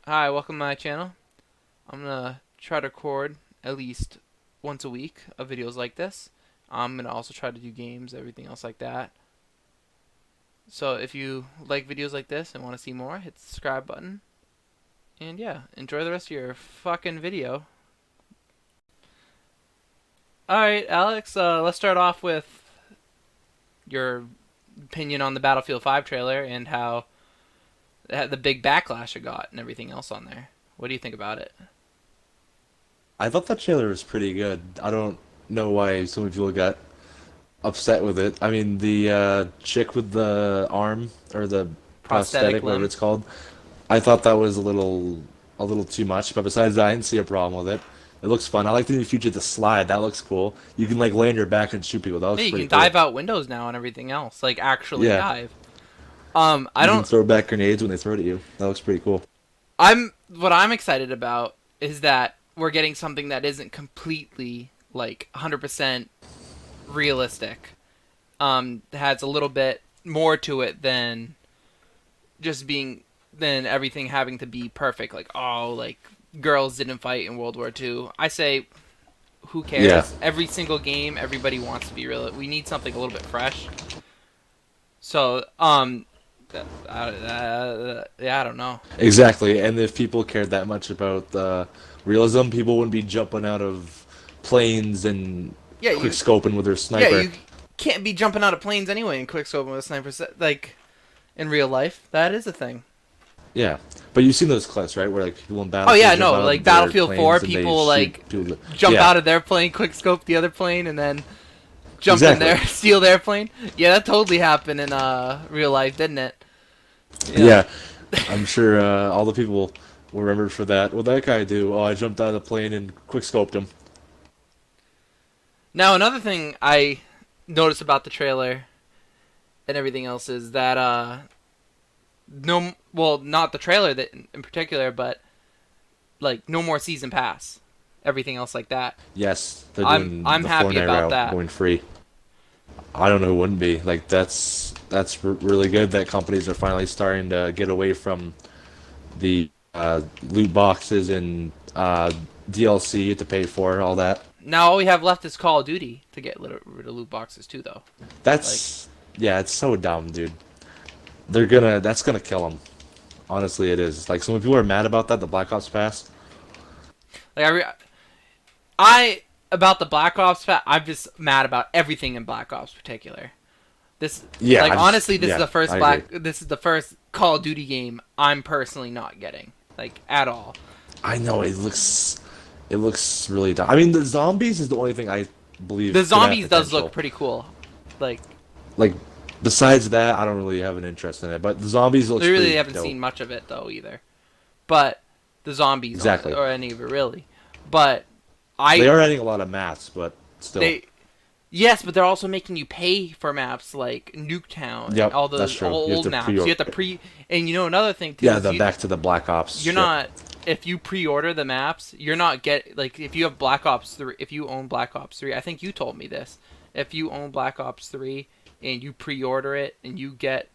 Hi, welcome to my channel. I'm gonna try to record at least once a week of videos like this. I'm gonna also try to do games, everything else like that. So if you like videos like this and want to see more, hit the subscribe button. And yeah, enjoy the rest of your fucking video. Alright, Alex, let's start off with your opinion on the Battlefield 5 trailer and how the big backlash it got and everything else on there. What do you think about it? I thought that trailer was pretty good. I don't know why so many people got upset with it. I mean, the chick with the arm or the Prosthetic prosthetic, whatever limb? it's called, I thought that was a little too much. But besides that, I didn't see a problem with it. It looks fun. I like the new feature, the slide. That looks cool. You can like lay on your back and shoot people. That Yeah, looks you pretty can cool. dive out windows now and everything else. Like actually Yeah, dive. I you can don't. throw back grenades when they throw it at you. That looks pretty cool. What I'm excited about is that we're getting something that isn't completely like 100% realistic. Has a little bit more to it than just being than everything having to be perfect. Like like girls didn't fight in World War II. I say, who Yeah, cares? Every single game, everybody wants to be real. We need something a little bit fresh. So, yeah, I don't know. exactly. And if people cared that much about realism, people wouldn't be jumping out of planes and Yeah, quick you, scoping with their yeah, sniper. you can't be jumping out of planes anyway in quickscope with a sniper set. Like in real life, that is a thing. Yeah, but you've seen those clips, right? Where like people in Oh yeah, Battlefield jump no, out like of their Battlefield 4, planes and they people shoot like people. jump Yeah, out of their plane, quickscope the other plane, and then jump in exactly. there, steal their plane. Yeah, that totally happened in real life, didn't it? Yeah. Yeah, I'm sure all the people will remember for that. What that guy do? Oh, I jumped out of the plane and quick scoped him. Now another thing I noticed about the trailer and everything else is that no, well, not the trailer that in particular, but like no more season pass, everything else like that. Yes, they're I'm doing I'm the happy Fortnite about route, that. going free. I don't know who wouldn't be. Like really good that companies are finally starting to get away from the loot boxes and DLC to pay for all that. Now all we have left is Call of Duty to get rid of loot boxes too, though. Like, Yeah, it's so dumb, dude. That's gonna kill them. Honestly, it is. Like, so when people are mad about that, the Black Ops Pass. like I about the Black Ops. I'm just mad about everything in Black Ops particular. This, Yeah, like, honestly, this is yeah, the first I agree. This is the first Call of Duty game I'm personally not getting, like, at all. I know it looks really dumb. I mean, the zombies is the only thing I The believe could have zombies does look potential. pretty cool. Like, Like, besides that, I don't really have an interest in it. But the zombies looks we really pretty haven't dope. seen much of it though either. But the zombies Exactly. or any of it really. But They I are adding a lot of maths, but still. they Yes, but they're also making you pay for maps like Nuketown and Yep, all that's those true. You have old to maps. You have to and another thing too Yeah, is the back to the Black Ops you're shit. not if you pre-order the maps, you're not like if you have Black Ops 3, if you own Black Ops 3, I think you told me this. If you own Black Ops 3 and you pre-order it and you get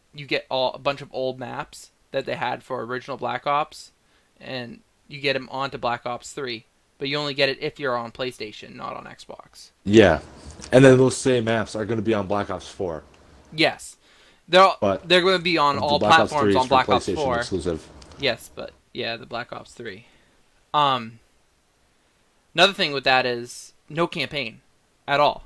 a bunch of old maps that they had for original Black Ops and you get them onto Black Ops 3, but you only get it if you're on PlayStation, not on Xbox. Yeah, and then those same maps are going to be on Black Ops 4, Yes. They're but they're going to be on the all Black Ops platforms 3 is on for Black Ops PlayStation 4. exclusive. Yes, but yeah, the Black Ops 3. Um Another thing with that is no campaign at all.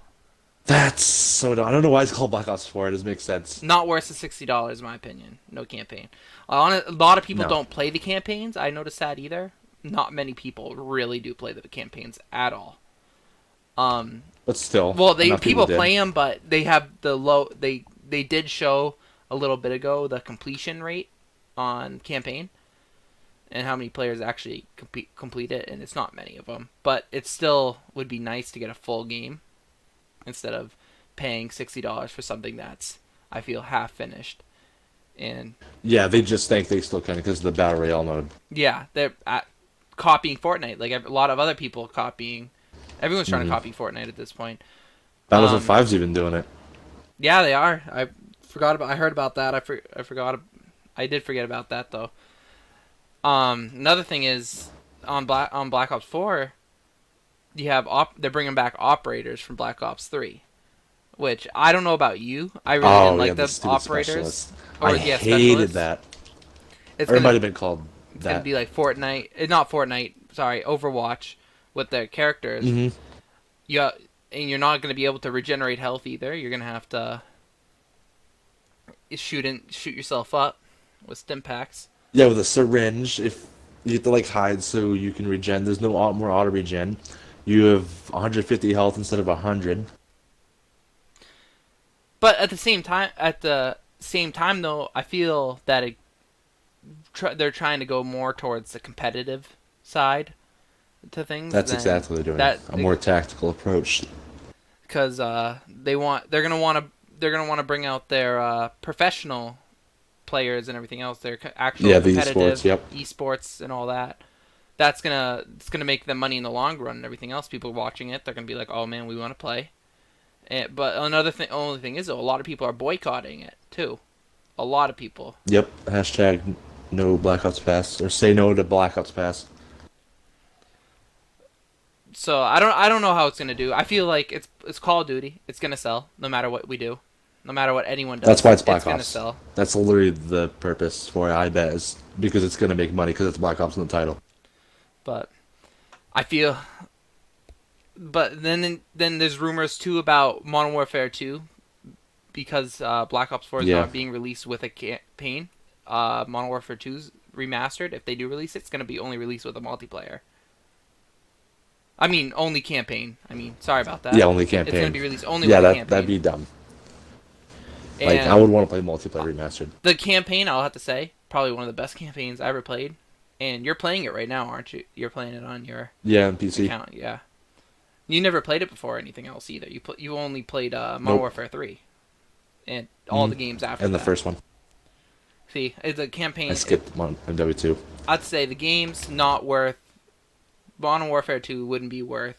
That's so dumb. I don't know why it's called Black Ops 4. It doesn't make sense. Not worth the $60 in my opinion. No campaign. A lot of people No, don't play the campaigns. I noticed that either. Not many people really do play the campaigns at all. Um but still, well, enough people people did. play them, but they have the low they did show a little bit ago the completion rate on campaign and how many players actually complete it, and it's not many of them. But it still would be nice to get a full game instead of paying $60 for something that's, I feel, half finished. And Yeah, they just think they still can because of the Battle Royale mode. yeah, they're copying Fortnite like a lot of other people copying. Everyone's trying to hmm copy Fortnite at this point. Battlefield Um, 5's even doing it. yeah, they are. I heard about that. I forgot. I did forget about that though. Another thing is on Black Ops 4, you have they're bringing back operators from Black Ops 3, which I don't know about you. I really didn't Oh yeah, like the the stupid operators specialist. or I yeah hated specialists. that. It's Or it might gonna have been called it's gonna that. be like Fortnite, not Fortnite. Sorry, Overwatch with their characters. Hmm. Yeah, and you're not gonna be able to regenerate health either. You're gonna have to shoot yourself up with stim packs. Yeah, with a syringe, if you have to like hide so you can regen. There's no more auto regen. You have 150 health instead of 100. But at the same time though, I feel that they're trying to go more towards the competitive side to things That's than exactly what they're doing. that A more tactical approach. because they're gonna want to bring out their professional players and everything else. Their actual Yeah, the competitive esports. Yep. esports and all that. It's gonna make them money in the long run and everything else. People watching it, they're gonna be like, oh man, we want to play. But only thing is, though, a lot of people are boycotting it too. A lot of people. Yep. Hashtag no Black Ops Pass or say no to Black Ops Pass. So I don't know how it's gonna do. I feel like it's Call of Duty. It's gonna sell no matter what we do, no matter what anyone does. That's why it's It's Black gonna Ops. sell. That's literally the purpose for it, I bet, is because it's gonna make money because it's Black Ops in the title. But I feel. But then there's rumors too about Modern Warfare 2 because Black Ops 4 is Yeah. not being released with a campaign. Modern Warfare 2's remastered. If they do release it, it's gonna be only released with a multiplayer. I mean, only campaign. I mean, sorry about that. Yeah, only It's going to campaign. be released only Yeah, with a that'd campaign. be dumb. Like, And I would want to play multiplayer remastered. the campaign, I'll have to say, probably one of the best campaigns I ever played. And you're playing it right now, aren't you? You're playing it on your Yeah, on PC. account, yeah. You never played it before or anything else either. You only played Modern Nope. Warfare 3 and all Mhm. the games after And the that. first one. See, the campaign. I skipped one MW2. I'd say the game's not worth. Modern Warfare 2 wouldn't be worth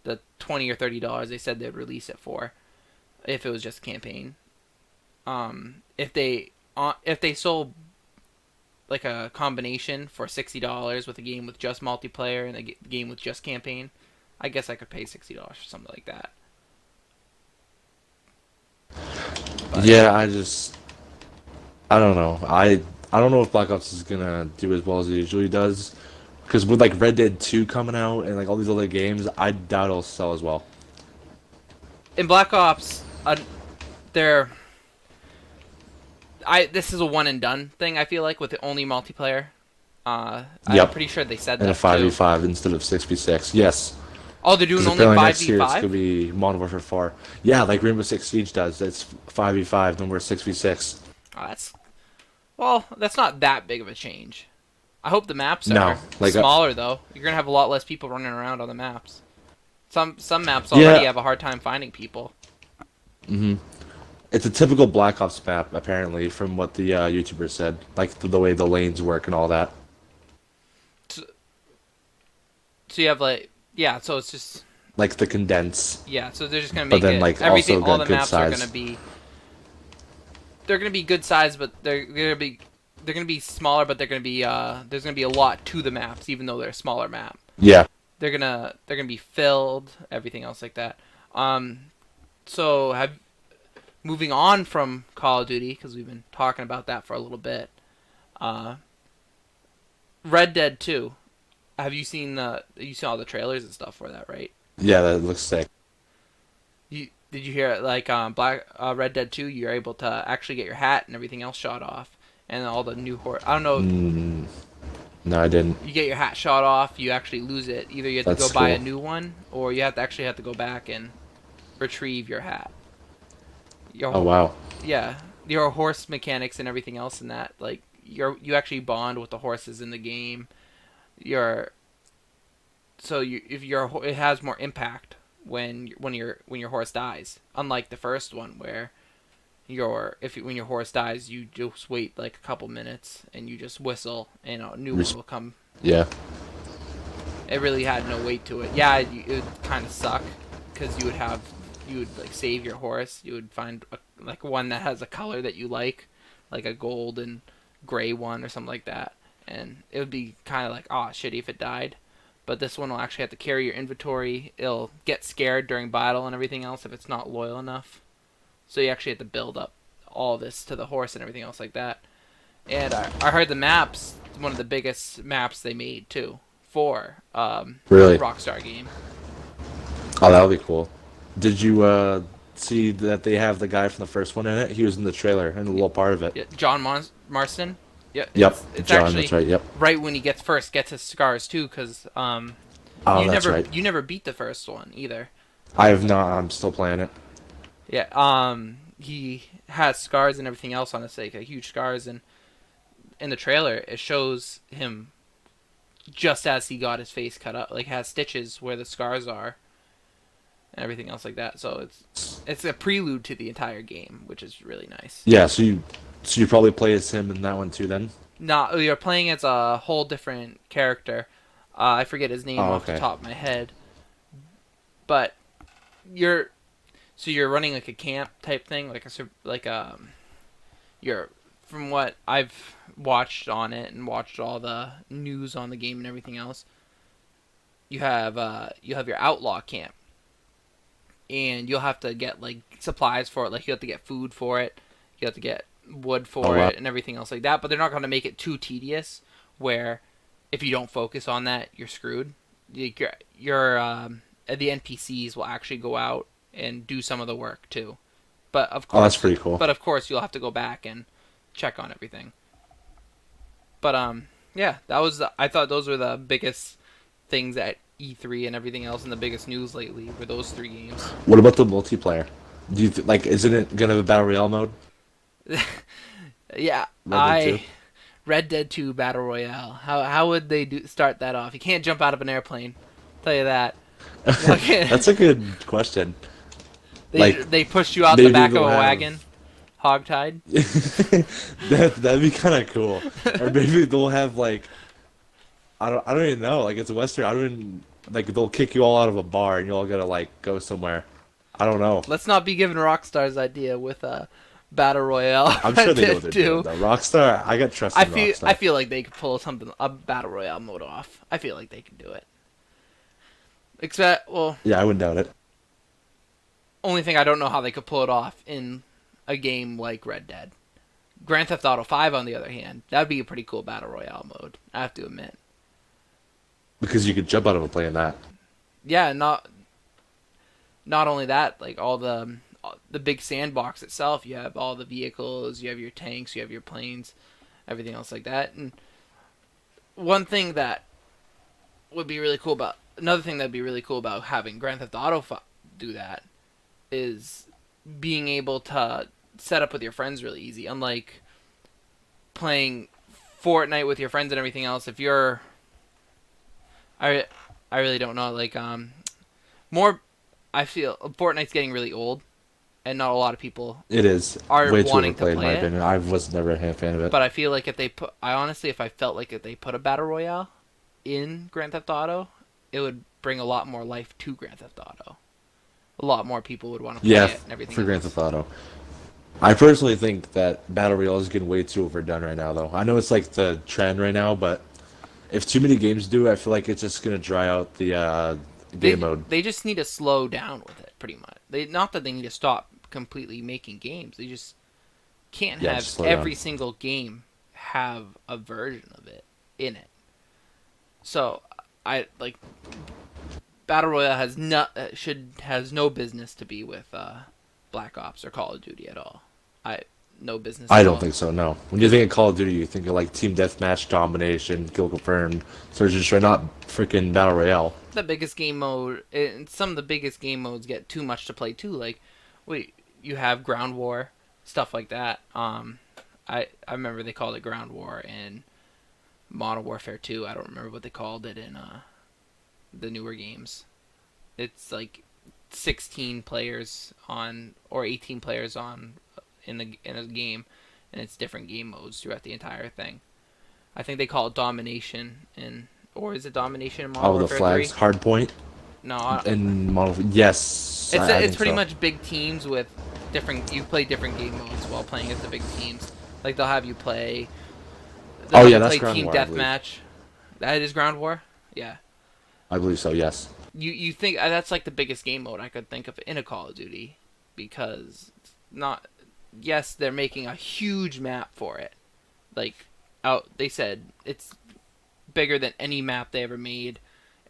the $20 or $30 they said they'd release it for, if it was just a campaign. If they sold like a combination for $60 with a game with just multiplayer and a game with just campaign, I guess I could pay $60 for something like that. But, Yeah, I don't know. I don't know if Black Ops is gonna do as well as it usually does. Because with like Red Dead 2 coming out and like all these other games, I doubt it'll sell as well. in Black Ops, they're this is a one and done thing. I feel like with the only multiplayer. I'm Yep. pretty sure they said And that a too. 5v5 instead of 6v6. Yes. Oh, they're doing Because only apparently five next v year it's gonna five. be Modern Warfare 4. Yeah, like Rainbow Six Siege does. It's 5v5, then we're 6v6. That's not that big of a change. I hope the maps No, are like, smaller though. You're gonna have a lot less people running around on the maps. Some maps Yeah. already have a hard time finding people. It's a typical Black Ops map, apparently, from what the YouTuber said. Like the way the lanes work and all that. So you have like so it's just Like the condense. so they're just gonna But make then, it like, everything. also All got the good maps are size. gonna be good size, but they're gonna be smaller, but they're gonna be there's gonna be a lot to the maps, even though they're a smaller map. Yeah. They're gonna be filled, everything else like that. So moving on from Call of Duty, because we've been talking about that for a little bit. Red Dead 2. Have you seen you saw all the trailers and stuff for that, right? Yeah, that looks sick. Did you hear it? Like Red Dead 2, you're able to actually get your hat and everything else shot off, and all the new horse. I don't know. No, I didn't. You get your hat shot off, you actually lose it. Either you have to That's go buy a cool. new one, or you have to go back and retrieve your hat. Oh, wow. Yeah, your horse mechanics and everything else in that, like you actually bond with the horses in the game. It has more impact when your horse dies. Unlike the first one where when your horse dies, you just wait like a couple minutes and you just whistle and a new one will come. Yeah. It really had no weight to it. Yeah, it would kind of suck because you would like save your horse. You would find like one that has a color that you like a gold and gray one or something like that, and it would be kind of like, oh, shitty if it died. But this one will actually have to carry your inventory. It'll get scared during battle and everything else if it's not loyal enough. So you actually have to build up all this to the horse and everything else like that. And I heard the maps, one of the biggest maps they made too for Really? Rockstar game. Oh, that would be cool. Did you see that they have the guy from the first one in it? He was in the trailer and a little part of it. Yeah, John Marston. Yeah, Yep, it's John. actually That's right. Yep. right when he gets his scars too, because Oh, that's right. you never beat the first one either. I have not. I'm still playing it. Yeah, he has scars and everything else on his like huge scars, and in the trailer it shows him just as he got his face cut up, like has stitches where the scars are, and everything else like that. So it's a prelude to the entire game, which is really nice. Yeah. So you probably play as him in that one too, then? No, you're playing as a whole different character. I forget his name off the top of my head, but you're running like a camp type thing, you're from what I've watched on it and watched all the news on the game and everything else. You have your outlaw camp, and you'll have to get like supplies for it. Like you have to get food for it, you have to get wood for it, and everything else like that. But they're not going to make it too tedious, where if you don't focus on that, you're screwed. The NPCs will actually go out and do some of the work too. But of course, that's pretty cool. But of course, you'll have to go back and check on everything. But yeah, I thought those were the biggest things at E3 and everything else, and the biggest news lately were those 3 games. What about the multiplayer? Do you isn't it gonna have a battle royale mode? Yeah, Red Dead 2 Battle Royale. How would they start that off? You can't jump out of an airplane. I'll tell you that. That's a good question. They pushed you out the back of a wagon, hogtied. That'd be kind of cool. Or maybe they'll have I don't even know. Like it's a Western. I don't even they'll kick you all out of a bar and you all gotta go somewhere. I don't know. Let's not be giving Rockstar's idea with Battle Royale. I'm sure they know what they're doing, though. Rockstar, I got trust in Rockstar. I feel like they could pull a Battle Royale mode off. I feel like they can do it. Yeah, I wouldn't doubt it. Only thing I don't know how they could pull it off in a game like Red Dead. Grand Theft Auto 5, on the other hand, that'd be a pretty cool Battle Royale mode, I have to admit. Because you could jump out of a plane that. Yeah, not only that, like all the big sandbox itself, you have all the vehicles, you have your tanks, you have your planes, everything else like that. And another thing that'd be really cool about having Grand Theft Auto do that is being able to set up with your friends really easy. Unlike playing Fortnite with your friends and everything else, if you're I really don't know, I feel Fortnite's getting really old, and not a lot of people are way wanting too overplayed, to play in my it. opinion. I was never a fan of it. But I feel like if I felt like if they put a Battle Royale in Grand Theft Auto, it would bring a lot more life to Grand Theft Auto. A lot more people would want to play it and everything for else. Grand Theft Auto. I personally think that Battle Royale is getting way too overdone right now, though. I know it's the trend right now, but if too many games do, I feel like it's just going to dry out the game mode. They just need to slow down with it, pretty much. Not that they need to stop completely making games. They just can't have every single game have a version of it in it. So, Battle Royale has no business to be with Black Ops or Call of Duty at all. No business. I don't think so. No. When you think of Call of Duty, you think of Team Deathmatch, Domination, Kill Confirmed, Search and Destroy, not freaking Battle Royale. The biggest game mode, and some of the biggest game modes get too much to play too. You have Ground War, stuff like that. I remember they called it Ground War in Modern Warfare 2. I don't remember what they called it in the newer games. It's 16 players on or 18 players on in a game, and it's different game modes throughout the entire thing. I think they call it Domination or is it Domination in Modern Warfare 3? The flags, Hardpoint. No, in Modern. Yes, it's pretty much big teams with different. You play different game modes while playing as the big teams. They'll have you play The Oh one yeah, you that's play Ground team War, I believe. deathmatch. That is Ground War. Yeah. I believe so. Yes. You think that's like the biggest game mode I could think of in a Call of Duty, because not yes they're making a huge map for it, like out they said it's bigger than any map they ever made.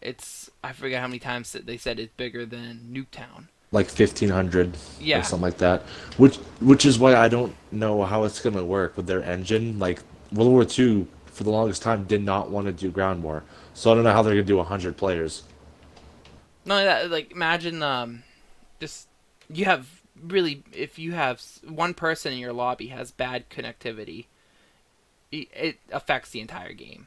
It's I forget how many times they said it's bigger than Nuketown. Like 1,500 or Yeah, something like that. Which is why I don't know how it's gonna work with their engine. Like World War II, for the longest time, did not want to do Ground War, so I don't know how they're gonna do 100 players. no that like imagine just you have really if you have one person in your lobby has bad connectivity, it affects the entire game.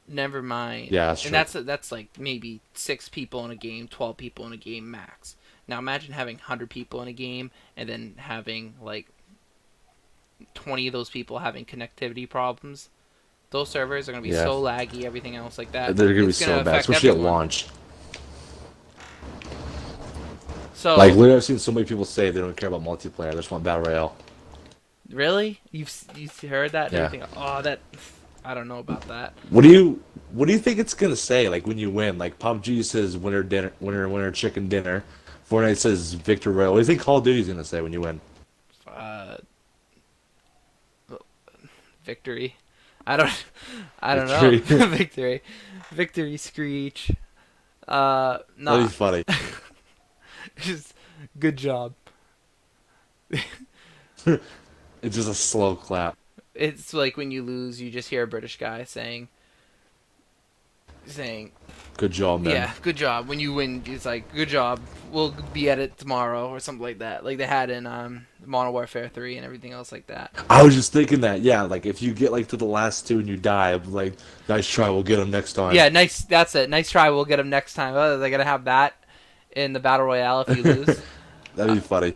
Never mind. Yeah, that's And true. that's like maybe 6 people in a game, 12 people in a game max. Now imagine having 100 people in a game and then having like 20 of those people having connectivity problems. Those servers are gonna be Yeah, so laggy, everything else like that. they're gonna be It's so gonna bad, affect especially at everyone. launch. Like So literally, I've seen so many people say they don't care about multiplayer; they just want battle royale. really, you've heard that and Yeah. everything? Oh, that I don't know about that. What do you think it's gonna say? Like when you win, like PUBG says winner dinner, winner chicken dinner. Fortnite says victor royale. What do you think Call of Duty's gonna say when you win? Uh, victory. I don't. I don't know. Victory. Victory. Victory screech. That'd be Nah. funny. Just good job. It's just a slow clap. It's like when you lose, you just hear a British guy saying, Good job, man. yeah, good job. When you win, it's like, good job. We'll be at it tomorrow or something like that. Like they had in Modern Warfare 3 and everything else like that. I was just thinking that. Yeah, like if you get like to the last two and you die, I'm like, nice try. We'll get him next time. Yeah, nice. That's it. Nice try. We'll get them next time. Oh, they're gonna have that in the battle royale if you lose. That'd be funny.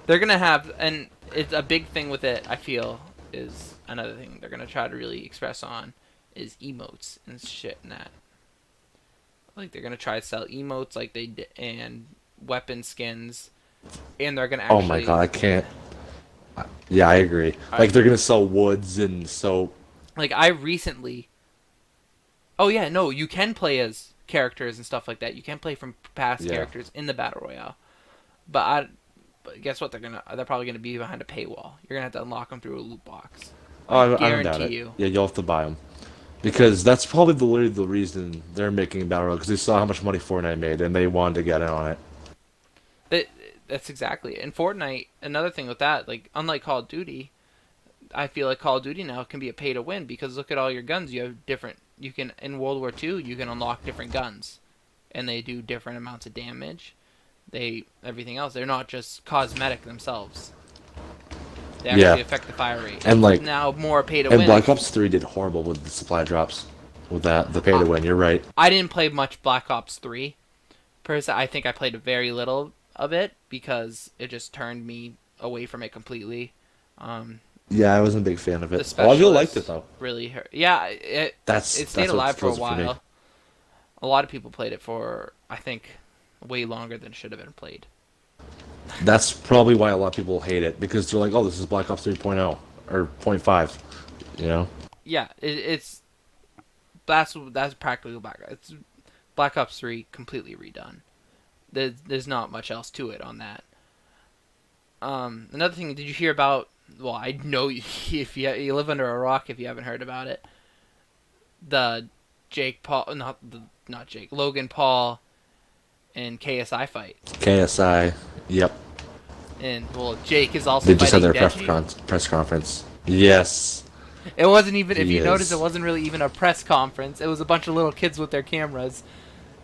They're gonna have, and it's a big thing with it. I feel is another thing they're gonna try to really express on is emotes and shit and that. Like they're gonna try to sell emotes like they did and weapon skins, and they're gonna Oh actually. my god, I can't. Yeah, I agree. Like they're gonna sell woods and so. Like I recently. Oh yeah, no, you can play as characters and stuff like that. You can play from past Yeah. characters in the battle royale, but guess what? They're probably gonna be behind a paywall. You're gonna have to unlock them through a loot box. Oh, I don't doubt Guarantee it. you. Yeah, you'll have to buy them because that's probably literally the reason they're making battle royale because they saw how much money Fortnite made and they wanted to get in on it. It, that's exactly it. And Fortnite, another thing with that, like unlike Call of Duty, I feel like Call of Duty now can be a pay to win because look at all your guns. You have different. You can in World War II you can unlock different guns, and they do different amounts of damage. They everything else. They're not just cosmetic themselves. They Yeah. actually affect the fire rate. And like, Now more pay to and win. Black Ops 3 did horrible with the supply drops. With that, the pay to win. You're right. I didn't play much Black Ops 3. I think I played very little of it because it just turned me away from it completely. Yeah, I wasn't a big fan of The it. A lot of people liked it specialists though. really hurt. Yeah, it That's it stayed what alive for a does it for me. while. A lot of people played it for I think way longer than should have been played. That's probably why a lot of people hate it because they're like, oh, this is Black Ops 3.0 or point 0.5. You know? Yeah, it's that's practically Black Ops 3 completely redone. There's not much else to it on that. Another thing, did you hear about? Well, I know if you live under a rock if you haven't heard about it. The not Jake, Logan Paul, and KSI fight. KSI. Yep. And well, Jake is also They just had fighting their Deji. press conference. Yes. It wasn't even, if He you notice, is. it wasn't really even a press conference. It was a bunch of little kids with their cameras,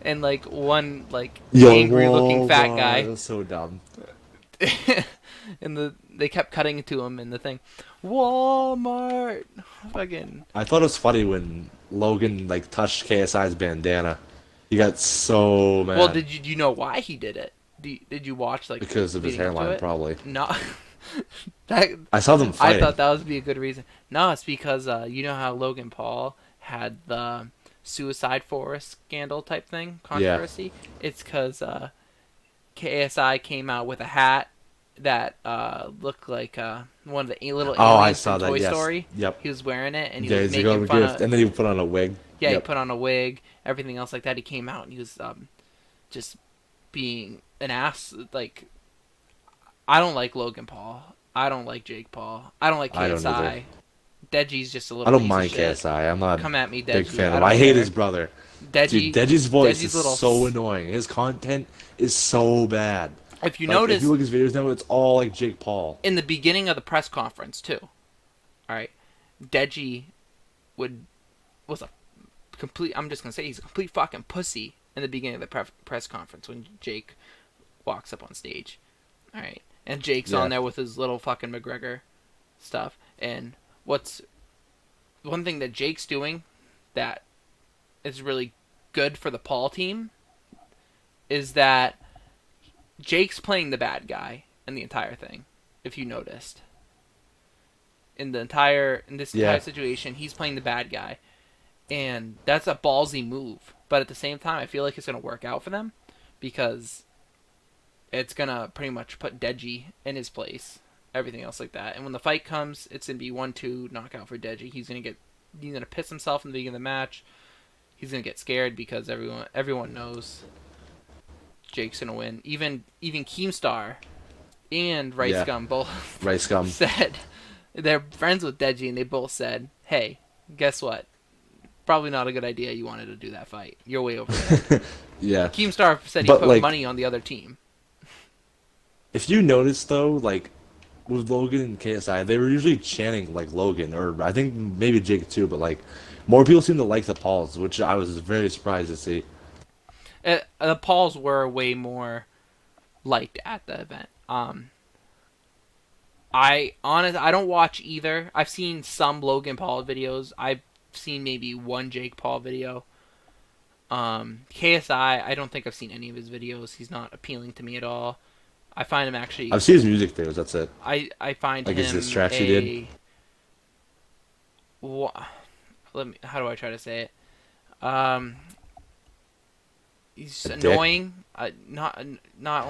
and like one like angry looking fat It guy. was so dumb. And they kept cutting to him in the thing. Walmart, fucking. I thought it was funny when Logan like touched KSI's bandana. He got so mad. Well, did you know why he did it? Did you watch like Because of his leading up to hairline, it? probably. No, that I saw them I fighting. thought that would be a good reason. No, it's because you know how Logan Paul had the suicide forest scandal type thing controversy. It's because KSI came out with a hat that looked like one of the little Oh, I aliens saw from that. Toy Yes. Story. Yep. He was wearing it, and he Yeah, was he's a making fun gift, of. and then he put on a wig. Yeah, he Yep. put on a wig, everything else like that. He came out and he was just being an ass. Like, I don't like Logan Paul. I don't like Jake Paul. I don't like I don't either. KSI. Deji's just a I little don't piece of mind shit. KSI. I'm not a Come at me, big Deji. fan I of him. don't I hate care. his brother. Dude, Deji, Deji's voice Deji's is so annoying. His content is so bad. If you Like, if you notice, look at his videos now, it's all like Jake Paul. in the beginning of the press conference too, all right, Deji was a complete. I'm just gonna say he's a complete fucking pussy in the beginning of the press conference when Jake walks up on stage. All right, and Jake's Yeah. on there with his little fucking McGregor stuff. And what's one thing that Jake's doing that is really good for the Paul team is that Jake's playing the bad guy in the entire thing. If you noticed, in this entire situation, he's playing the bad guy, and that's a ballsy move. But at the same time, I feel like it's gonna work out for them because it's gonna pretty much put Deji in his place, everything else like that. And when the fight comes, it's gonna be 1-2 knockout for Deji. He's gonna piss himself in the beginning of the match. He's gonna get scared because everyone knows Jake's gonna win. Even Keemstar and Rice Yeah. Gum both Rice gum. said they're friends with Deji, and they both said, "Hey, guess what? Probably not a good idea. You wanted to do that fight. You're way over there." Yeah. Keemstar said he But, put like, money on the other team. if you notice though, like with Logan and KSI, they were usually chanting like Logan, or I think maybe Jake too, but like more people seem to like the Pauls, which I was very surprised to see. The Pauls were way more liked at the event. I don't watch either. I've seen some Logan Paul videos. I've seen maybe one Jake Paul video. KSI, I don't think I've seen any of his videos. He's not appealing to me at all. I find him actually. I've seen his music videos. That's it. I find Like him his diss tracks he did. How do I try to say it? He's A dick. annoying. Not only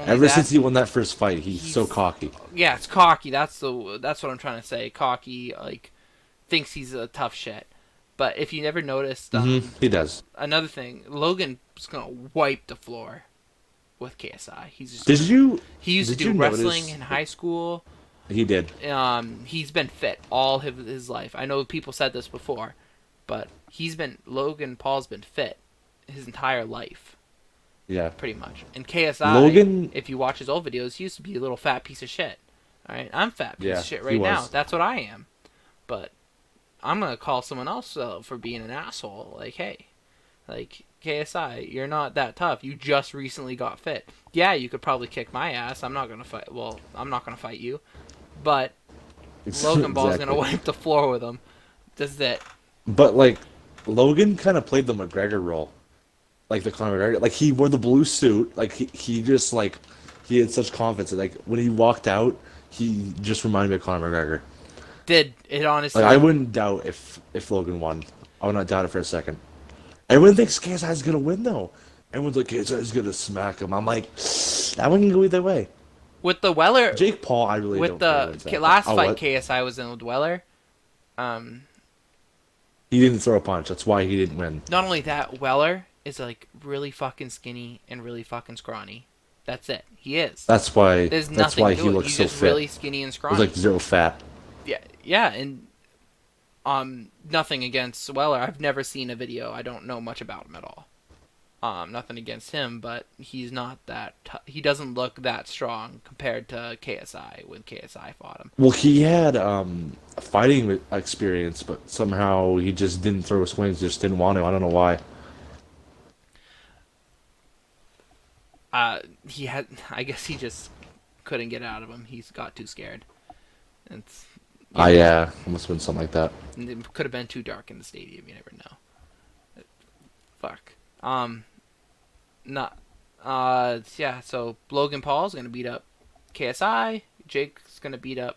Ever that. since he won that first fight, he's He's- so cocky. Yeah, it's cocky. That's what I'm trying to say. Cocky, like thinks he's a tough shit. But if you never noticed, He does. another thing, Logan's gonna wipe the floor with KSI. He's just Did you? he used to did do you wrestling notice- in high school. He did. He's been fit all his life. I know people said this before, but Logan Paul's been fit his entire life, Yeah. pretty much. And KSI, Logan- if you watch his old videos, he used to be a little fat piece of shit. All right, I'm fat piece Yeah, of shit he right now. was. That's what I am. But I'm gonna call someone else for being an asshole. Like, hey, like KSI, you're not that tough. You just recently got fit. Yeah, you could probably kick my ass. I'm not gonna fight. Well, I'm not gonna fight you. But Logan Paul's Exactly. gonna wipe the floor with him. Does that? But like, Logan kind of played the McGregor role, like the Conor McGregor. Like he wore the blue suit. Like he just like he had such confidence. Like when he walked out, he just reminded me of Conor McGregor. Did it honestly? Like I wouldn't doubt if Logan won. I would not doubt it for a second. Everyone thinks KSI's gonna win though. Everyone's like KSI's gonna smack him. I'm like, that one can go either way. with the Weller, Jake Paul, I really with don't care the wins that. last Oh, fight what? KSI was in with Weller. He didn't throw a punch. That's why he didn't win. Not only that, Weller is like really fucking skinny and really fucking scrawny. That's it. He is. That's why. There's That's nothing why to he it. looks He's so just fit. really skinny and scrawny. He's like zero fat. Yeah, and nothing against Weller. I've never seen a video. I don't know much about him at all. Nothing against him, but he's not that. He doesn't look that strong compared to KSI when KSI fought him. Well, he had fighting experience, but somehow he just didn't throw swings. Just didn't want to. I don't know why. He had. I guess he just couldn't get out of him. He's got too scared. It's. Yeah, it must have been something like that. It could have been too dark in the stadium. You never know. Fuck. Not. Yeah. So Logan Paul's gonna beat up KSI. Jake's gonna beat up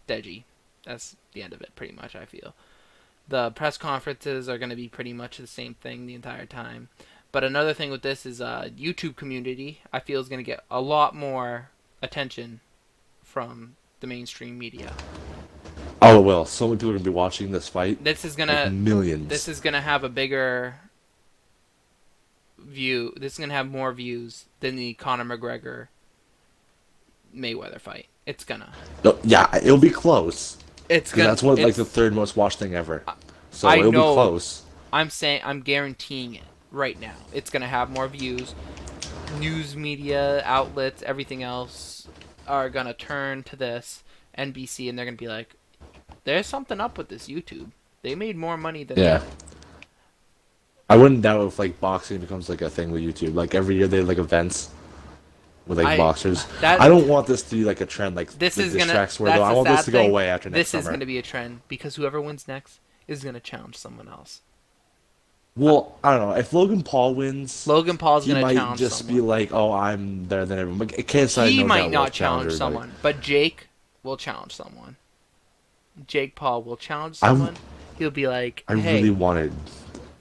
Deji. That's the end of it, pretty much. I feel. The press conferences are gonna be pretty much the same thing the entire time. But another thing with this is YouTube community. I feel is gonna get a lot more attention from the mainstream media. Oh, it will. So many people are going to be watching this fight. This is Like gonna millions. this is gonna have a bigger view. This is gonna have more views than the Conor McGregor Mayweather fight. It's gonna. No, yeah, it'll be close. It's 'Cause gonna. that's what like It's, the third most watched thing ever. So I it'll be know. close. I'm guaranteeing it right now. It's gonna have more views. News media outlets, everything else, are gonna turn to this NBC, and they're gonna be like, "There's something up with this YouTube. They made more money than Yeah. that." I wouldn't doubt if like boxing becomes like a thing with YouTube. Like every year they have like events with like boxers. That I don't want this to be like a trend like this the is gonna. Distrax where That's though. I the want this sad to go thing. away after next This summer. is gonna be a trend because whoever wins next is gonna challenge someone else. Well, I don't know. If Logan Paul wins, Logan Paul's he gonna might challenge just someone. be like, "Oh, I'm better than everyone." Like, KSI, He no might doubt will not challenge everybody. someone, but Jake will challenge someone. Jake Paul will challenge I'm- someone. He'll be like, I "Hey, really wanted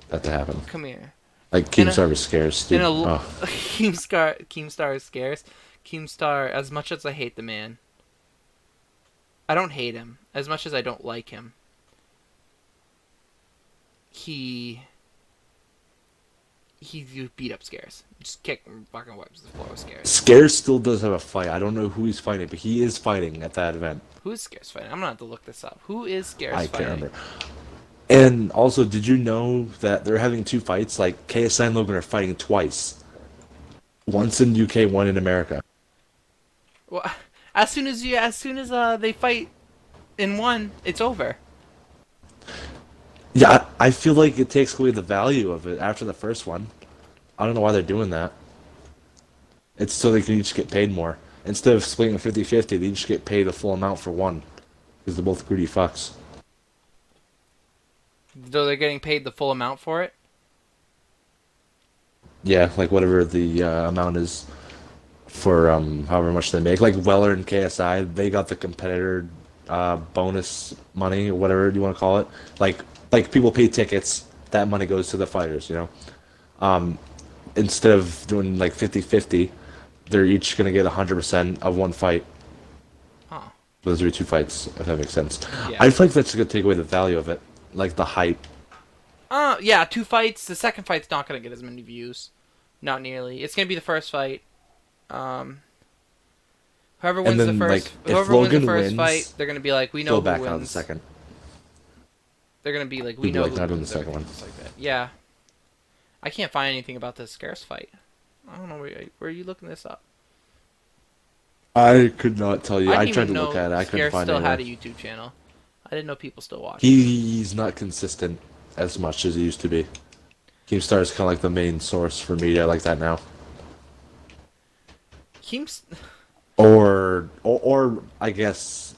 that to happen. come here." Like In a- Keemstar was scarce, dude. In a Oh. Keemstar is scarce. Keemstar, as much as I hate the man, I don't hate him as much as I don't like him. He beat up Scarce. Just kick and fucking wipes the floor with Scarce. Scarce still does have a fight. I don't know who he's fighting, but he is fighting at that event. Who is Scarce fighting? I'm gonna have to look this up. Who is Scarce I fighting? can't remember. And also, did you know that they're having two fights? Like KSI and Logan are fighting twice. Once in UK, one in America. Well, as soon as they fight in one, it's over. Yeah, I feel like it takes away the value of it after the first one. I don't know why they're doing that. It's so they can each get paid more. Instead of splitting 50-50, they each get paid a full amount for one. Because they're both greedy fucks. So they're getting paid the full amount for it. Yeah, like whatever the amount is for however much they make. Like Weller and KSI, they got the competitor bonus money, or whatever you want to call it. Like people pay tickets, that money goes to the fighters, you know? Instead of doing like 50-50, they're each going to get 100% of one fight. Huh. Those are two fights, if that makes sense. Yeah. I feel like that's going to take away the value of it. Like the hype. Yeah, 2 fights. The second fight's not gonna get as many views. Not nearly. It's gonna be the first fight. Whoever wins then, the first, like, if whoever wins the Logan first wins, fight, they're gonna be like, we know Go who back out of the wins. second. They're gonna be like, we You'd be know like, who not doing wins. the second one. Like that. Yeah. I can't find anything about this Scarce fight. I don't know where are you looking this up. I could not tell you. I I didn't tried even to look know at it. I couldn't Scarce find still it. had a YouTube channel. I didn't know people still watched. He's not consistent as much as he used to be. Keemstar is kind of like the main source for media like that now. Keems. Or I guess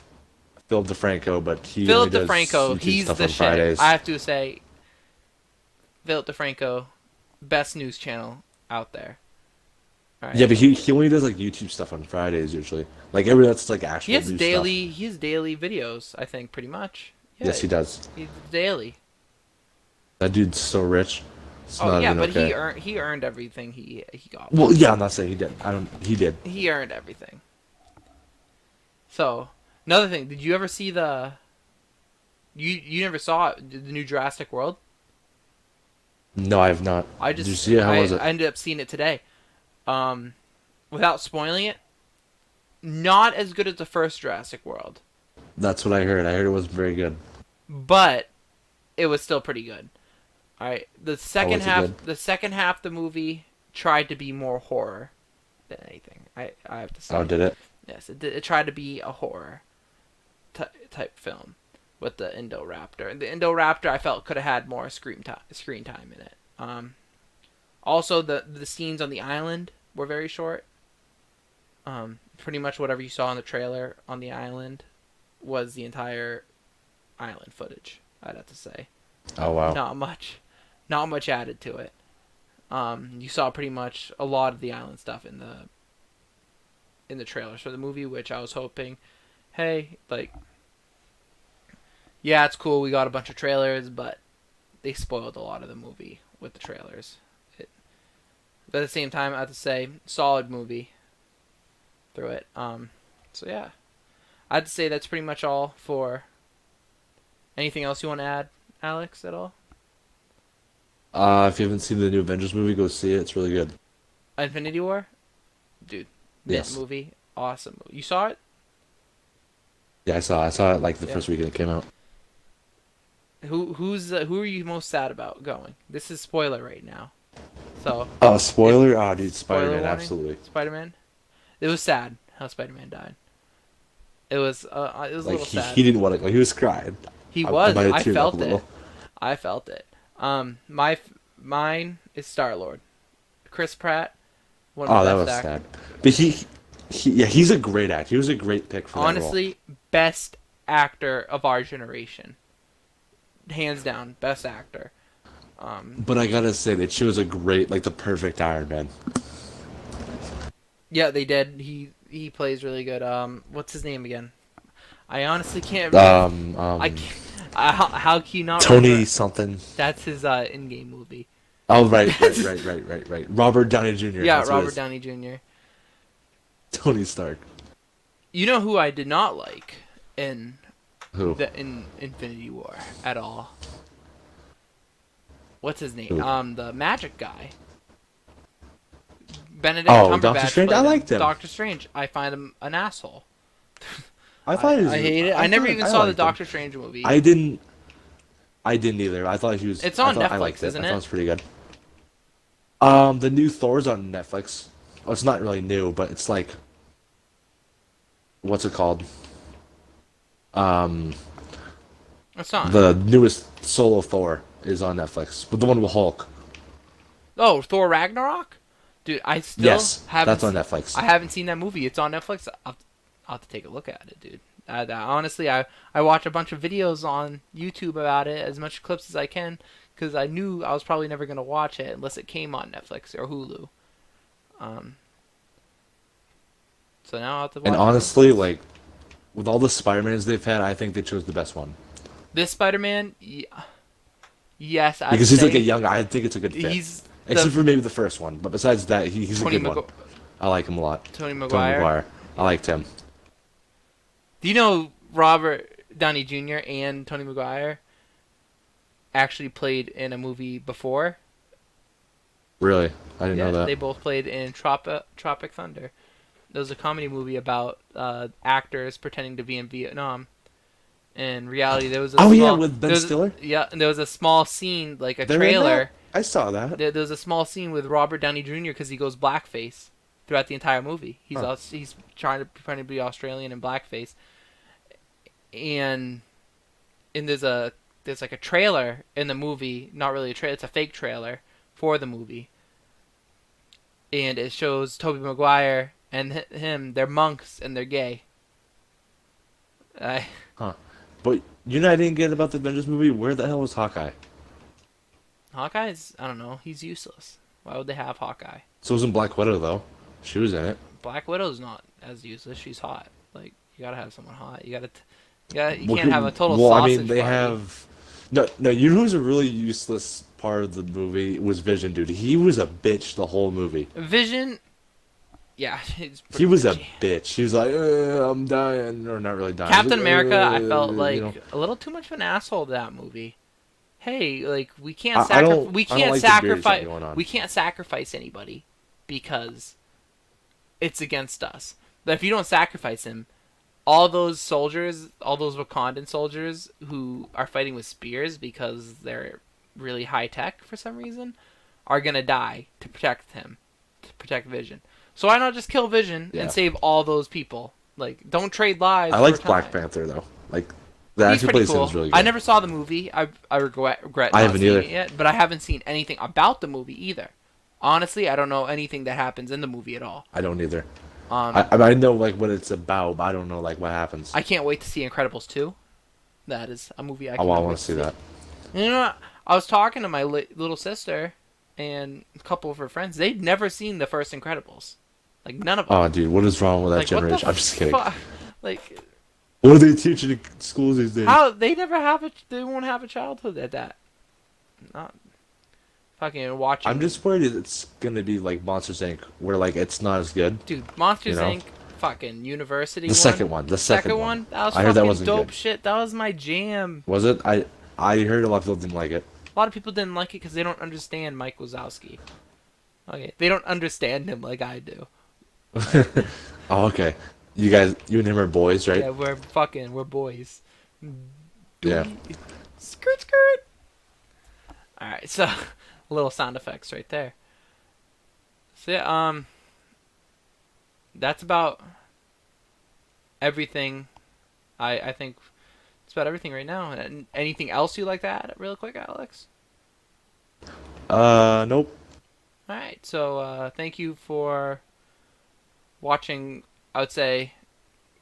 Phil DeFranco, but he Philip only does DeFranco, YouTube he's stuff the on shit. Fridays. I have to say, Philip DeFranco, best news channel out there. All right. Yeah, but he only does like YouTube stuff on Fridays usually. Like every that's like actual He has news daily. stuff. He has daily videos. I think pretty much. Yeah, Yes, he does. He's daily. That dude's so rich. It's Oh not yeah, even but okay. he earned everything he got. Well, yeah, I'm not saying he did. He did. He earned everything. So another thing, did you ever see the? You never saw the new Jurassic World? No, I have not. I Did just you see it? How was it? I ended up seeing it today. Without spoiling it, not as good as the first Jurassic World, That's what I heard. I heard it was very good. but it was still pretty good. All right, the second was it half, good? the second half of the movie tried to be more horror than anything. I have to say. Oh, did it? Yes, it tried to be a horror type film with the Indoraptor. The Indoraptor I felt could have had more screen time in it. Also the scenes on the island were very short. Pretty much whatever you saw in the trailer on the island was the entire island footage, I'd have to say. Oh wow. Not much added to it. You saw pretty much a lot of the island stuff in the trailers for the movie, which I was hoping, hey, like, yeah, it's cool, we got a bunch of trailers, but they spoiled a lot of the movie with the trailers. But at the same time, I have to say, solid movie through it. So yeah. I'd say that's pretty much all for. Anything else you want to add, Alex, at all? If you haven't seen the new Avengers movie, go see it. It's really good. Infinity War, dude, mint Yes. movie, awesome. You saw it? Yeah, I saw it like the Yeah. first weekend it came out. Who are you most sad about going? This is spoiler right now, so Oh, spoiler! Oh, dude, spoiler Spider-Man, warning. absolutely. Spider-Man. It was sad how Spider-Man died. It was a Like little sad. he didn't want to go. He was crying. He I was. might have I teared up a felt it. little. I felt it. Mine is Star-Lord. Chris Pratt, one of Oh, the that best was actors. sad. But yeah, he's a great actor. He was a great pick for that role. Honestly, best actor of our generation. Hands down, best actor. But I gotta say, they chose a great, like the perfect Iron Man. Yeah, they did. He plays really good. What's his name again? I honestly can't remember. I can't, how can you not Tony remember? something. That's his in-game movie. Oh, right. Robert Downey Jr. Yeah, That's what it Robert is. Downey Jr. Tony Stark. You know who I did not like in Who? in Infinity War at all? What's his name? Who? The magic guy. Benedict Oh, Cumberbatch Doctor Strange? played I him. liked him. Doctor Strange. I find him an asshole. I thought he was. I hate it. I never even I saw the liked him. Doctor Strange movie. I didn't. I didn't either. I thought he was. It's on I Netflix, liked it. isn't I it? thought it was pretty good. The new Thor's on Netflix. Oh, it's not really new, but it's like, what's it called? It's not. The newest solo Thor is on Netflix, but the one with Hulk. Oh, Thor Ragnarok? Dude, I still Yes, haven't that's on seen, Netflix. I haven't seen that movie. It's on Netflix. I'll have to take a look at it, dude. Honestly, I watch a bunch of videos on YouTube about it, as much clips as I can, because I knew I was probably never going to watch it unless it came on Netflix or Hulu. So now I'll have to watch And it. honestly, like, with all the Spider-Mans they've had, I think they chose the best one. This Spider-Man, yes, I'd Because he's like say a young guy, I think it's a good fit. he's Except for maybe the first one, but besides that, he's a Tony good one. I like him a lot. Tony Tony Maguire. Maguire. I liked him. Do you know Robert Downey Jr. and Tony Maguire actually played in a movie before? Really? I didn't know that. They both played in Tropic Thunder. There was a comedy movie about actors pretending to be in Vietnam. In reality, there was a Oh, small, yeah, with Ben there was- Stiller? Yeah, and there was a small scene, like a They're in trailer. that? I saw that. There was a small scene with Robert Downey Jr. because he goes blackface throughout the entire movie. He's trying to pretend to be Australian in blackface, and there's like a trailer in the movie. Not really a trailer; it's a fake trailer for the movie, and it shows Tobey Maguire and him. They're monks and they're gay. Huh. But you know, I didn't get about the Avengers movie. Where the hell was Hawkeye? Hawkeye's, I don't know, he's useless. Why would they have Hawkeye? So wasn't Black Widow though. She was in it. Black Widow's not as useless. She's hot. Like, you gotta have someone hot. You Well, can't have a total Well, sausage I mean, they party. have. No. You know who's a really useless part of the movie was Vision, dude. He was a bitch the whole movie. Vision. Yeah, he's He was a bitchy. bitch. He was like, I'm dying, or not really dying. Captain He's like, America. I felt like you know. a little too much of an asshole to that movie. Hey, like we I can't don't- we I don't can't like the beard sacrifice thing going on. we can't sacrifice anybody because it's against us. But if you don't sacrifice him, all those soldiers, all those Wakandan soldiers who are fighting with spears because they're really high tech for some reason, are gonna die to protect him, to protect Vision. So why not just kill Vision Yeah. and save all those people? Like, don't trade lives. I for liked time. Black Panther though. Like the He's actor pretty plays him cool. was really good. I never saw the movie. I regret I not haven't seeing either. it yet, but I haven't seen anything about the movie either. Honestly, I don't know anything that happens in the movie at all. I don't either. Um, I know like what it's about, but I don't know like what happens. I can't wait to see Incredibles 2. That is a movie I Oh, can't I wait want to see that. You know what? I was talking to my little sister and a couple of her friends. They'd never seen the first Incredibles. Like, none of them. Oh, dude, what is wrong with that Like, what the generation? I'm just kidding. fuck? Like, What are they teaching in schools these days? how they never have they won't have a childhood at that. Not fucking watching. I'm just worried it's gonna be like Monsters Inc., where like it's not as good. Dude, Monsters You know? Inc. fucking university The one. second one. The second one. One? That was I heard that fucking wasn't dope good. shit. That was my jam. Was it? I heard a lot of people didn't like it. A lot of people didn't like it because they don't understand Mike Wazowski. Okay, they don't understand him like I do. Oh, okay. You and him are boys, right? Yeah, we're boys. Yeah. Skirt, skirt. All right, so little sound effects right there. So yeah, that's about everything. I think it's about everything right now. And anything else you like to add, real quick, Alex? Nope. All right, so thank you for watching. I would say,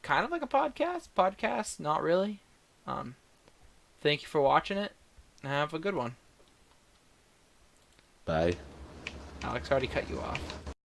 kind of like a podcast, not really. Um, Thank you for watching it. Have a good one. Bye. Alex already cut you off.